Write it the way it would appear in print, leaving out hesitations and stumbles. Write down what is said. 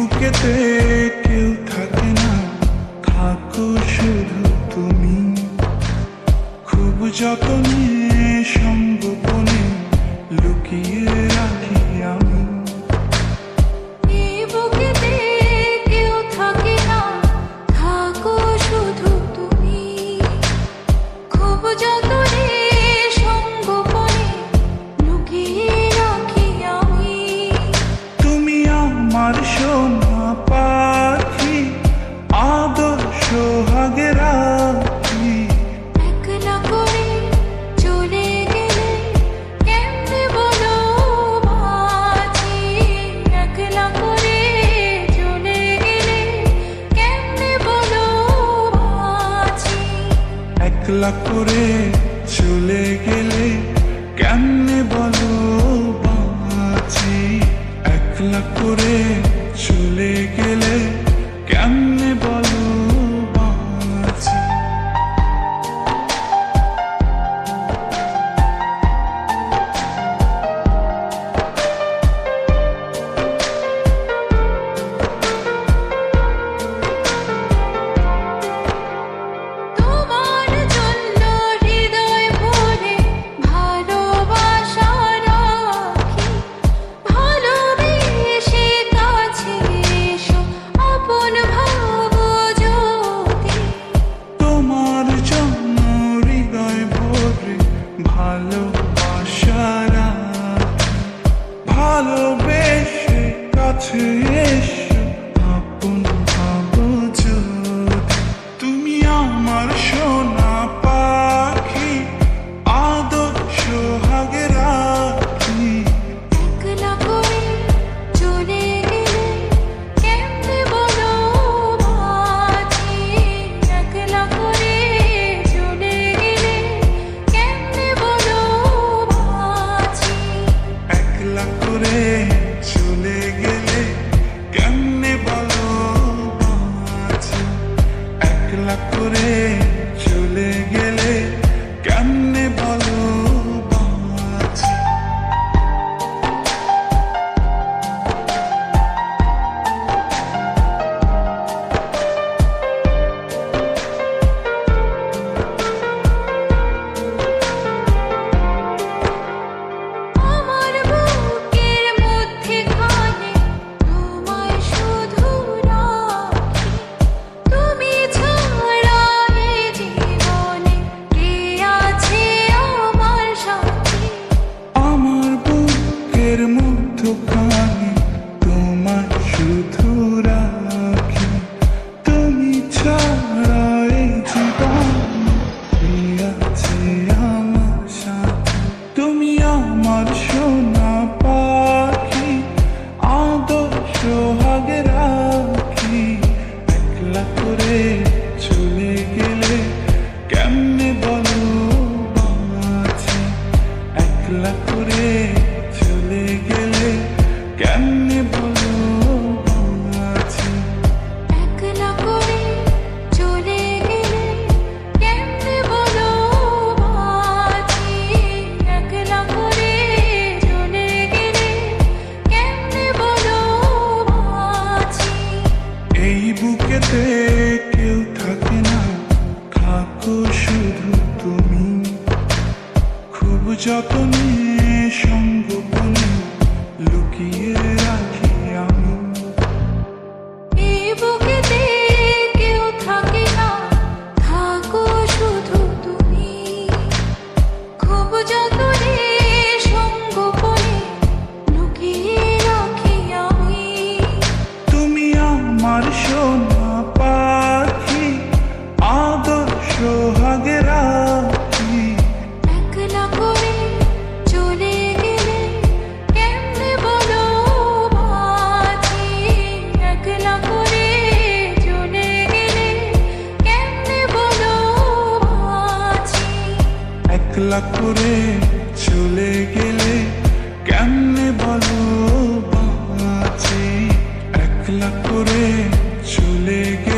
বুকেতে কেউ থাকে না, থাকো শুধু তুমি। খুব যতনে সঙ্গোপনে লুকিয়ে রাখি আমি। আমার সোনা পাখি, আদর সোহাগে রাখি। একলা করে চলে গেলে কেমনে বলো বাঁচি। একলা করে চলে গেলে কেমনে বলো বাঁচি। একলা করে চলে গেলে কেমনে বলো বাঁচি। একলা করে চলে গেলে কেমনে বলো বাঁচি। তোমার জন্য হৃদয় ভরে ভালোবাসা রাখি। ভালোবেসে কাছে এসো আপন ভাবো যদি। তোমার জন্য হৃদয় ভরে ভালোবাসা রাখি। ভালোবেসে কাছে এসো আপন ভাবো যদি। তুমি আমার সোনা পাখি, আদর সোহাগে রাখি। একলা করে চলে গেলে কেমনে বলো বাঁচি। একলা করে চলে গেলে কেমনে বলো বাঁচি। একলা করে চলে গেলে কেমনে বলো বাঁচি। একলা করে চলে গেলে কেমনে বলো বাঁচি। আমার বুকের মধ্যেখানে তোমায় শুধু রাখি। তুমি ছাড়া এ জীবনে কে আছে আমার সাথী। আমার বুকের মধ্যখানে তোমার শুধু রাখি। তুমি ছাড়া এই জীবনে কে আছে আমার সাথে। তুমি আমার সোনা পাখি, আদর সোহাগে রাখি। একলা করে চলে গেলে কেমনে বলো বাঁচি। একলা করে চলে গেলে কেমনে বলো বাঁচি। একলা করে চলে গেলে কেমনে বলো বাঁচি। একলা করে চলে গেলে কেমনে বলো বাঁচি। এই বুকেতে কেউ থাকে না, থাকো শুধু তুমি। খুব যতনে সঙ্গোপনে লুকিয়ে রাখি আমি। এই বুকেতে কেউ থাকে না, থাকো শুধু তুমি। খুব যতনে সঙ্গোপনে লুকিয়ে রাখি আমি। তুমি আমার সোনা পাখি, আদর সোহাগে রাখি। একলা করে চলে গেলে কেমনে বলো বাঁচি। একলা করে চলে গেলে কেমনে বলো বাঁচি। একলা করে চলে গেলে কেমনে বলো বাঁচি। একলা করে চলে গেলে